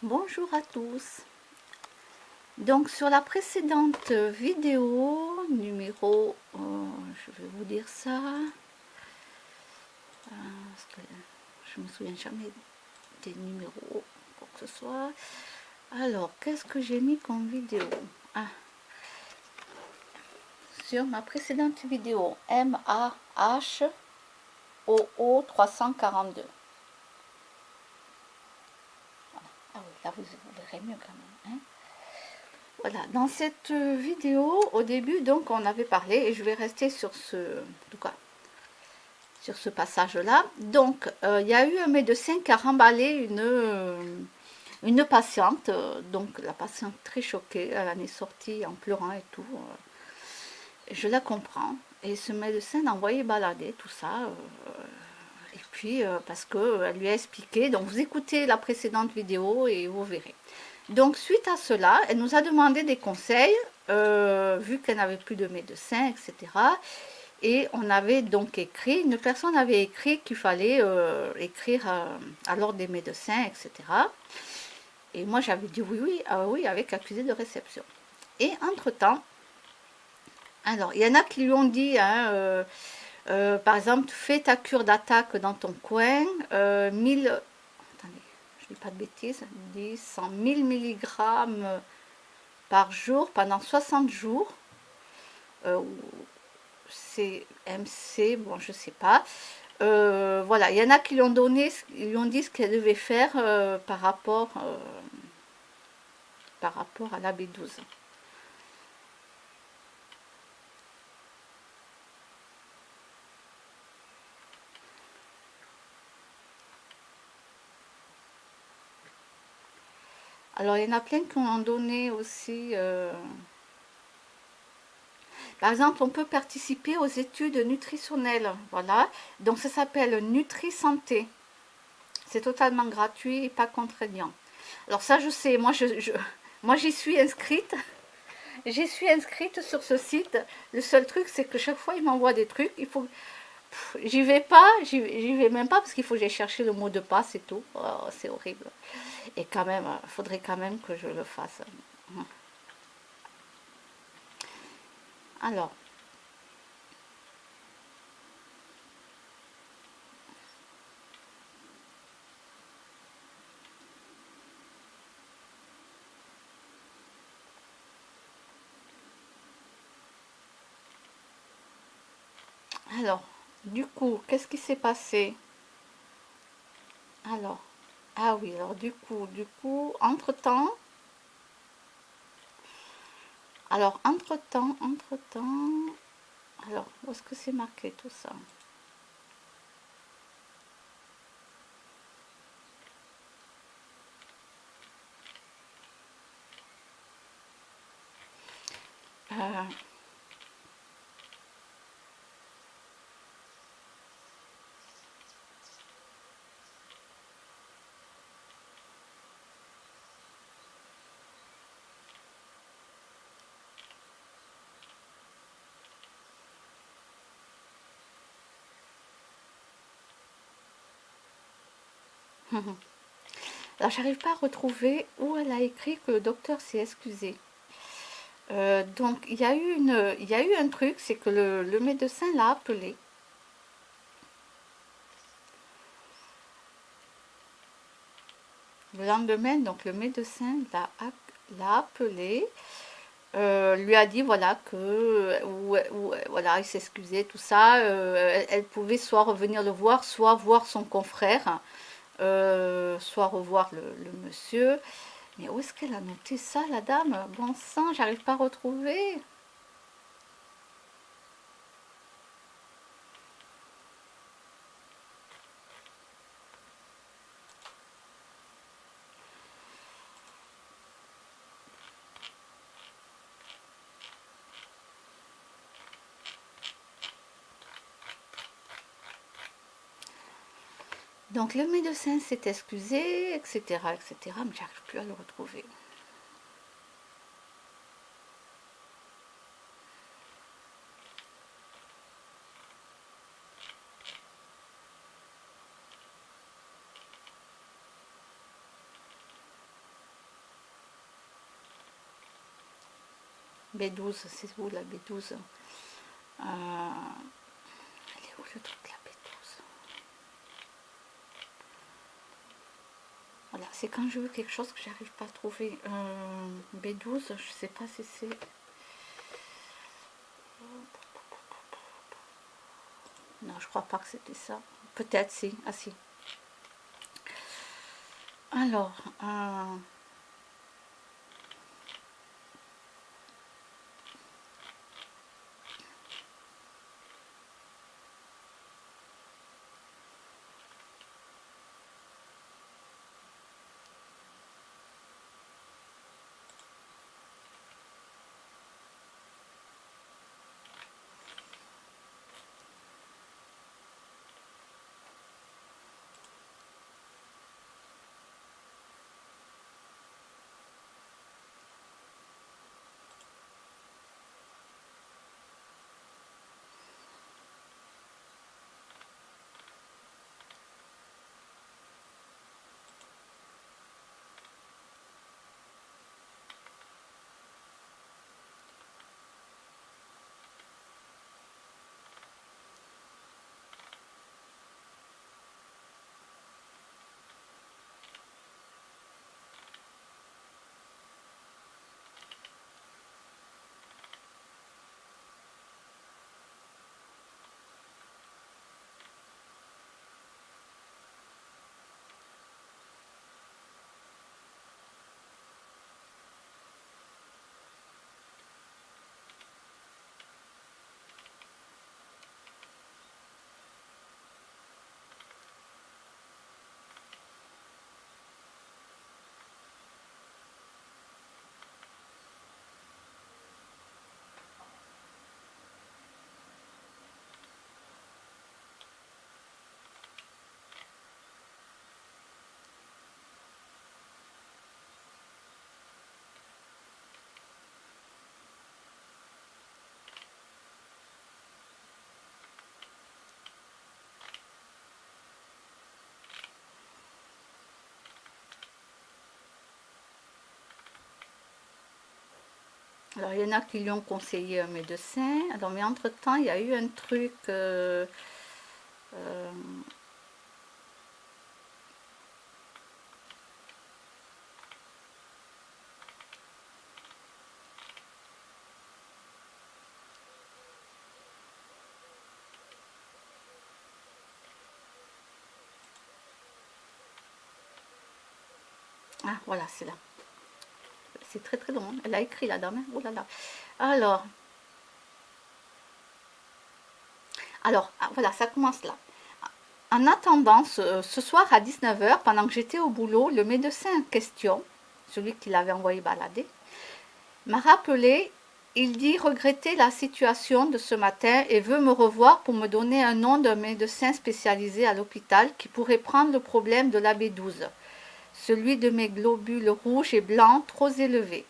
Bonjour à tous. Donc sur la précédente vidéo numéro, je vais vous dire ça, parce que je me souviens jamais des numéros, quoi que ce soit. Alors, qu'est-ce que j'ai mis comme vidéo? Ah, sur ma précédente vidéo, MAHOO 342. Ah oui, là vous verrez mieux quand même. Hein. Voilà, dans cette vidéo, au début, donc, on avait parlé, et je vais rester sur ce passage-là. Donc, il y a eu un médecin qui a remballé une patiente. Donc, la patiente très choquée, elle en est sortie en pleurant et tout. Je la comprends. Et ce médecin l'a envoyé balader, tout ça. Et puis, parce qu'elle lui a expliqué. Donc, vous écoutez la précédente vidéo et vous verrez. Donc, suite à cela, elle nous a demandé des conseils, vu qu'elle n'avait plus de médecin, etc. Et on avait donc écrit, une personne avait écrit qu'il fallait écrire à l'ordre des médecins, etc. Et moi j'avais dit oui, oui, oui, avec accusé de réception. Et entre-temps, alors il y en a qui lui ont dit, hein, par exemple, fais ta cure d'attaque dans ton coin, 1000, attendez, je ne dis pas de bêtises, 10, 100 1000 mg par jour pendant 60 jours. C'est MC, bon, je sais pas. Voilà, il y en a qui lui ont donné, ils lui ont dit ce qu'elle devait faire par rapport à la B12. Alors, il y en a plein qui ont donné aussi. Par exemple, on peut participer aux études nutritionnelles. Voilà. Donc, ça s'appelle Nutri-Santé. C'est totalement gratuit et pas contraignant. Alors, ça, je sais. Moi, j'y suis inscrite. J'y suis inscrite sur ce site. Le seul truc, c'est que chaque fois, il m'envoie des trucs. Il faut. J'y vais pas, j'y vais même pas parce qu'il faut que j'aille chercher le mot de passe et tout. Oh, c'est horrible. Et quand même, il faudrait quand même que je le fasse. Alors, alors, du coup, qu'est-ce qui s'est passé? Alors, ah oui, alors entre-temps, alors, où est-ce que c'est marqué tout ça? Euh, alors, j'arrive pas à retrouver où elle a écrit que le docteur s'est excusé. Donc, il y a eu un truc, c'est que le médecin l'a appelé. Le lendemain, donc le médecin l'a appelé, lui a dit voilà que voilà, il s'excusait, tout ça. Elle pouvait soit revenir le voir, soit voir son confrère, soit revoir le monsieur. Mais où est-ce qu'elle a noté ça, la dame? Bon sang, j'arrive pas à retrouver. Donc le médecin s'est excusé, etc., etc. Mais j'arrive plus à le retrouver. B12, c'est où la B12? Elle est où le truc, la B12? Voilà, c'est quand je veux quelque chose que j'arrive pas à trouver. B12, je sais pas si c'est... Non, je crois pas que c'était ça. Peut-être, si. Ah, si. Alors, alors, il y en a qui lui ont conseillé un médecin. Alors, mais entre-temps, il y a eu un truc... euh, ah, voilà, c'est là. C'est très très long, hein. Elle a écrit la dame, hein. Oh là là. Alors, voilà, ça commence là. En attendant, ce soir à 19 h, pendant que j'étais au boulot, le médecin en question, celui qui l'avait envoyé balader, m'a rappelé. Il dit regretter la situation de ce matin et veut me revoir pour me donner un nom d'un médecin spécialisé à l'hôpital qui pourrait prendre le problème de la B12, celui de mes globules rouges et blancs trop élevés.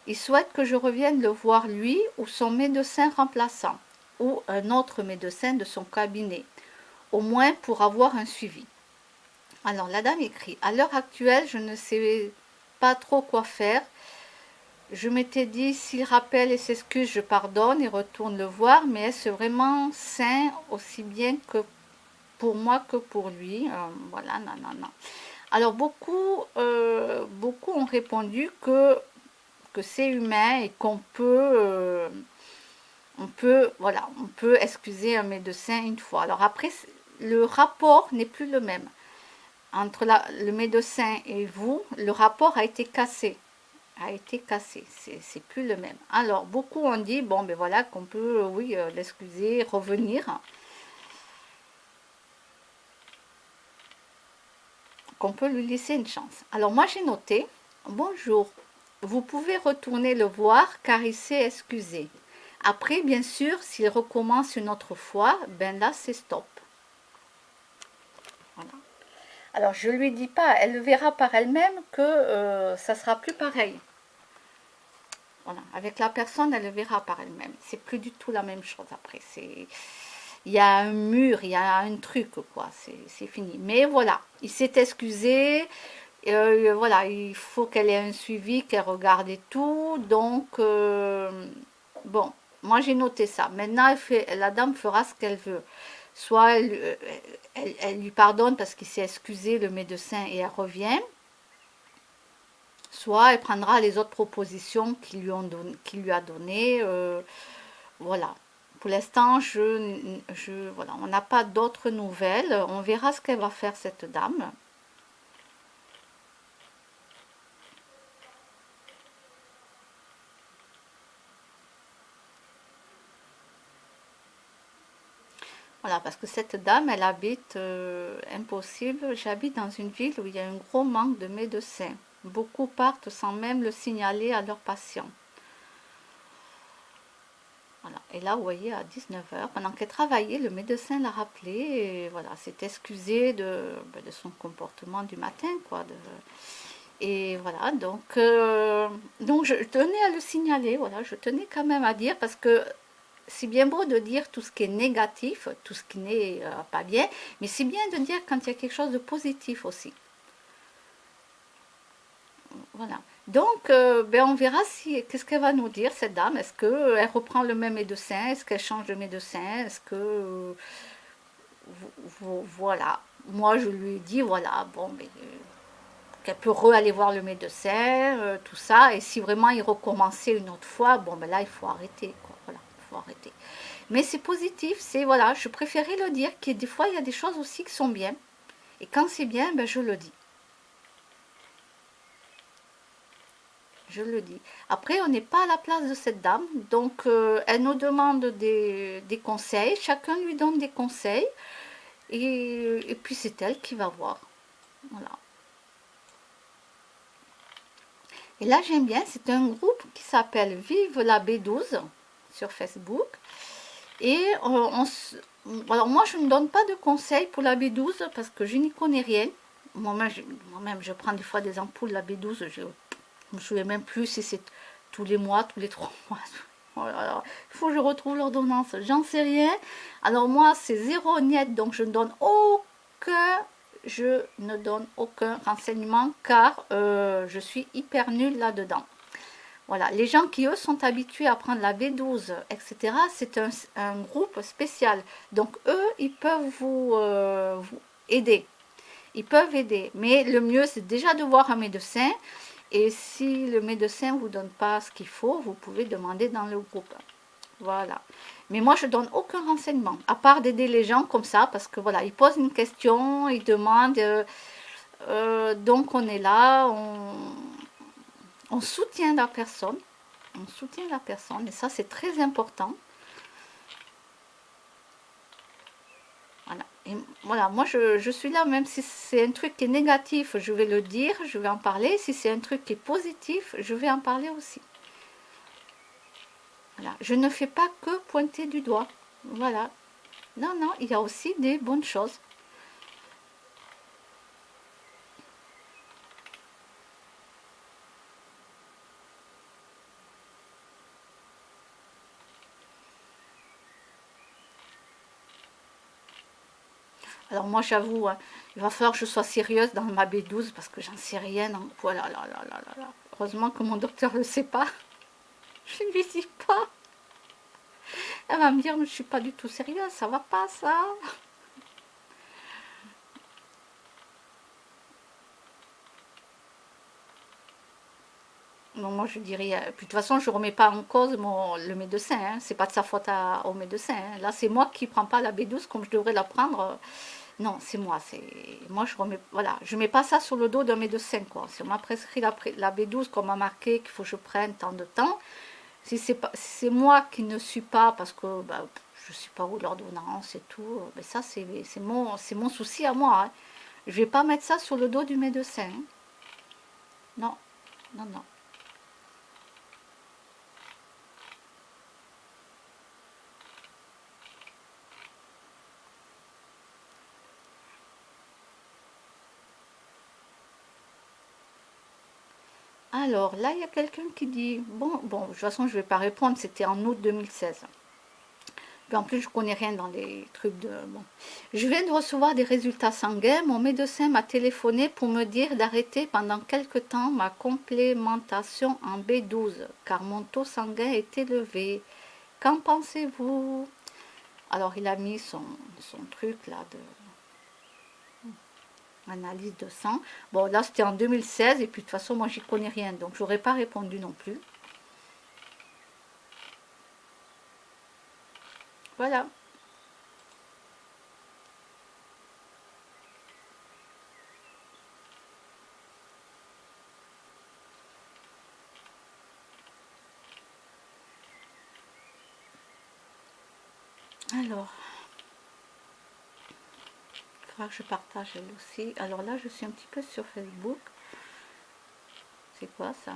Il souhaite que je revienne le voir lui ou son médecin remplaçant, ou un autre médecin de son cabinet, au moins pour avoir un suivi. Alors la dame écrit, à l'heure actuelle, je ne sais pas trop quoi faire. Je m'étais dit, s'il rappelle et s'excuse, je pardonne et retourne le voir, mais est-ce vraiment sain aussi bien que pour moi que pour lui? Voilà, non, non, non. Alors beaucoup ont répondu que c'est humain et voilà, on peut excuser un médecin une fois. Alors après, le rapport n'est plus le même. Entre le médecin et vous, le rapport a été cassé. C'est plus le même. Alors, beaucoup ont dit, bon, ben voilà, qu'on peut, oui, l'excuser, revenir, qu'on peut lui laisser une chance. Alors, moi, j'ai noté, bonjour, vous pouvez retourner le voir car il s'est excusé. Après, bien sûr, s'il recommence une autre fois, ben là, c'est stop. Voilà. Alors, je lui dis pas, elle le verra par elle-même que ça sera plus pareil. Voilà. Avec la personne, elle le verra par elle-même. C'est plus du tout la même chose après. Il y a un mur, il y a un truc, quoi. C'est fini. Mais voilà, il s'est excusé. Voilà, il faut qu'elle ait un suivi, qu'elle regarde et tout. Donc, Bon, moi j'ai noté ça. Maintenant, la dame fera ce qu'elle veut. Soit elle lui pardonne parce qu'il s'est excusé, le médecin, et elle revient. Soit elle prendra les autres propositions qu'il lui a données. Voilà. Pour l'instant, voilà, on n'a pas d'autres nouvelles. On verra ce qu'elle va faire, cette dame. Voilà, parce que cette dame, elle habite impossible. J'habite dans une ville où il y a un gros manque de médecins. Beaucoup partent sans même le signaler à leurs patients. Voilà. Et là, vous voyez, à 19 h, pendant qu'elle travaillait, le médecin l'a rappelé et voilà, s'est excusé de son comportement du matin, quoi. Et voilà, donc je tenais à le signaler, voilà, je tenais quand même à dire parce que c'est bien beau de dire tout ce qui est négatif, tout ce qui n'est pas bien, mais c'est bien de dire quand il y a quelque chose de positif aussi. Voilà. Donc, ben on verra si qu'est-ce qu'elle va nous dire, cette dame. Est-ce qu'elle reprend le même médecin? Est-ce qu'elle change de médecin? Est-ce que... voilà. Moi, je lui ai dit, voilà, bon, mais, qu'elle peut aller voir le médecin, tout ça. Et si vraiment il recommençait une autre fois, bon, ben là, il faut arrêter, quoi. Voilà, il faut arrêter. Mais c'est positif, c'est, voilà, je préférais le dire, que des fois, il y a des choses aussi qui sont bien. Et quand c'est bien, ben je le dis. Je le dis. Après, on n'est pas à la place de cette dame, donc elle nous demande des conseils, chacun lui donne des conseils, et puis c'est elle qui va voir. Voilà. Et là, j'aime bien, c'est un groupe qui s'appelle Vive la B12 sur Facebook. Et alors moi, je ne donne pas de conseils pour la B12 parce que je n'y connais rien. Moi-même, je prends des fois des ampoules, la B12, je ne me souviens même plus si c'est tous les mois, tous les 3 mois. Oh là là, il faut que je retrouve l'ordonnance, j'en sais rien. Alors moi, c'est zéro niet, donc je ne donne aucun renseignement car je suis hyper nulle là-dedans. Voilà, les gens qui, eux, sont habitués à prendre la B12, etc., c'est un groupe spécial. Donc, eux, ils peuvent vous aider. Ils peuvent aider. Mais le mieux, c'est déjà de voir un médecin. Et si le médecin ne vous donne pas ce qu'il faut, vous pouvez demander dans le groupe. Voilà. Mais moi, je donne aucun renseignement, à part d'aider les gens comme ça, parce que voilà, ils posent une question, ils demandent, donc on est là, on soutient la personne, on soutient la personne, et ça c'est très important. Voilà. Et voilà, moi je suis là, même si c'est un truc qui est négatif, je vais le dire, je vais en parler. Si c'est un truc qui est positif, je vais en parler aussi. Voilà. Je ne fais pas que pointer du doigt. Voilà. Non, non, il y a aussi des bonnes choses. Alors moi j'avoue, hein, il va falloir que je sois sérieuse dans ma B12 parce que j'en sais rien. Voilà, là, là, là, là, là. Heureusement que mon docteur ne le sait pas. Je ne lui dis pas. Elle va me dire, je ne suis pas du tout sérieuse, ça va pas ça. Non, moi je dirais, puis de toute façon je ne remets pas en cause le médecin, hein. C'est pas de sa faute au médecin, hein. Là c'est moi qui ne prends pas la B12 comme je devrais la prendre. Non, c'est moi, moi je remets, voilà, je mets pas ça sur le dos d'un médecin, quoi. Si on m'a prescrit la B12 qu'on m'a marqué qu'il faut que je prenne tant de temps, si c'est moi qui ne suis pas parce que bah, je suis pas où l'ordonnance et tout, mais ça c'est mon souci à moi, hein. Je vais pas mettre ça sur le dos du médecin, hein. Non, non, non. Alors là, il y a quelqu'un qui dit, bon, de toute façon, je ne vais pas répondre, c'était en août 2016. Puis en plus, je connais rien dans les trucs de... Bon. Je viens de recevoir des résultats sanguins. Mon médecin m'a téléphoné pour me dire d'arrêter pendant quelque temps ma complémentation en B12, car mon taux sanguin est élevé. Qu'en pensez-vous? Alors, il a mis son truc là de analyse de sang. Bon, là, c'était en 2016, et puis de toute façon, moi, j'y connais rien, donc j'aurais pas répondu non plus. Voilà. Alors, il faudra que je partage elle aussi. Alors là, je suis un petit peu sur Facebook. C'est quoi ça?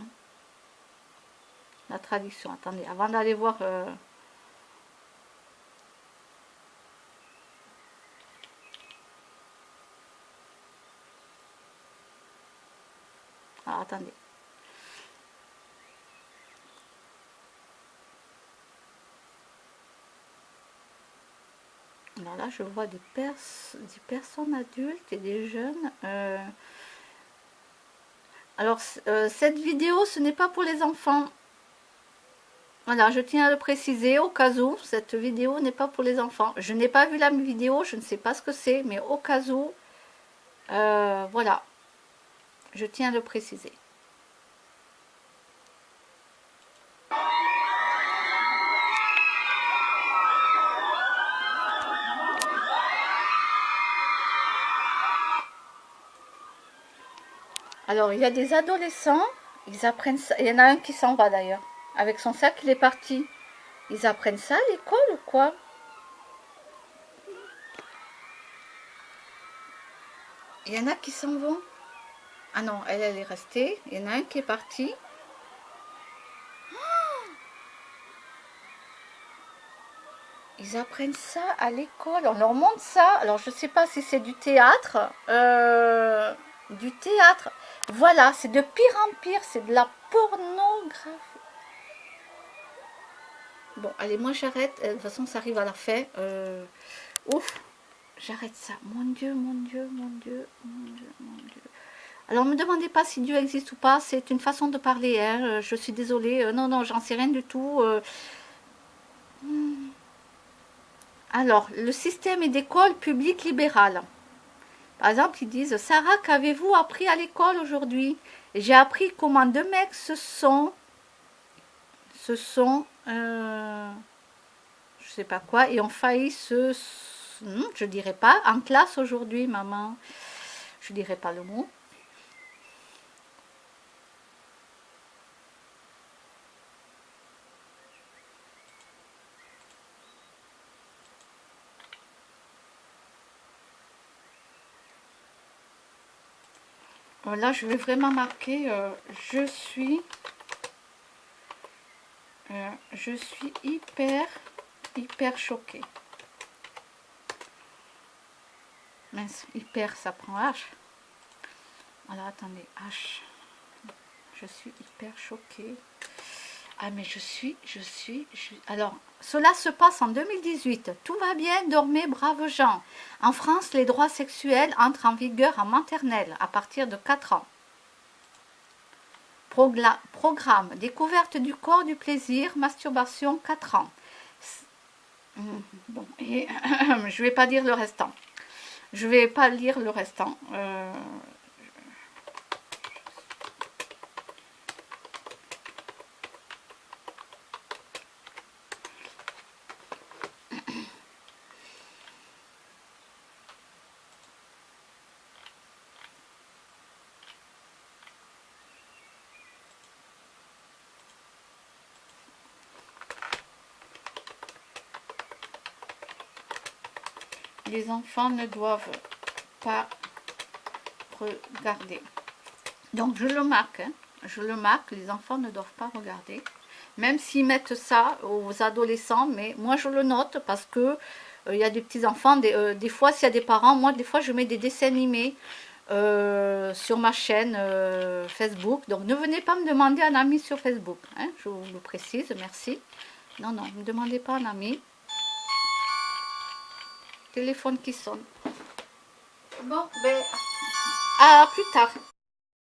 La traduction. Attendez, avant d'aller voir... Alors, attendez. Alors là, je vois des personnes adultes et des jeunes. Alors, cette vidéo, ce n'est pas pour les enfants. Voilà, je tiens à le préciser au cas où, cette vidéo n'est pas pour les enfants. Je n'ai pas vu la vidéo, je ne sais pas ce que c'est, mais au cas où, voilà, je tiens à le préciser. Alors, il y a des adolescents, ils apprennent ça. Il y en a un qui s'en va d'ailleurs. Avec son sac, il est parti. Ils apprennent ça à l'école ou quoi? Il y en a qui s'en vont. Ah non, elle est restée. Il y en a un qui est parti. Ils apprennent ça à l'école. On leur montre ça. Alors, je ne sais pas si c'est du théâtre. Du théâtre. Voilà, c'est de pire en pire. C'est de la pornographie. Bon, allez, moi j'arrête. De toute façon, ça arrive à la fin. Ouf, j'arrête ça. Mon Dieu, mon Dieu, mon Dieu, mon Dieu, mon Dieu. Alors, ne me demandez pas si Dieu existe ou pas. C'est une façon de parler. Hein. Je suis désolée. Non, non, j'en sais rien du tout. Alors, le système d'école publique libérale. Par exemple, ils disent, Sarah, qu'avez-vous appris à l'école aujourd'hui? J'ai appris comment deux mecs je sais pas quoi, et ont failli je dirais pas, en classe aujourd'hui, maman. Je dirais pas le mot. Là, je vais vraiment marquer, je suis hyper choquée. Mince, hyper, ça prend H. Alors, attendez, H. Je suis hyper choquée. Ah, mais Alors, cela se passe en 2018. Tout va bien, dormez, braves gens. En France, les droits sexuels entrent en vigueur en maternelle à partir de 4 ans. Programme découverte du corps, du plaisir, masturbation, 4 ans. Bon, et je vais pas dire le restant. Je vais pas lire le restant. Les enfants ne doivent pas regarder. Donc je le marque, hein. Je le marque, les enfants ne doivent pas regarder. Même s'ils mettent ça aux adolescents, mais moi je le note parce que il y a des petits enfants, des fois s'il y a des parents, moi des fois je mets des dessins animés sur ma chaîne Facebook. Donc ne venez pas me demander un ami sur Facebook, hein, je vous le précise, merci. Non, non, ne me demandez pas un ami. téléphone qui sonne. Bon, ben, à plus tard.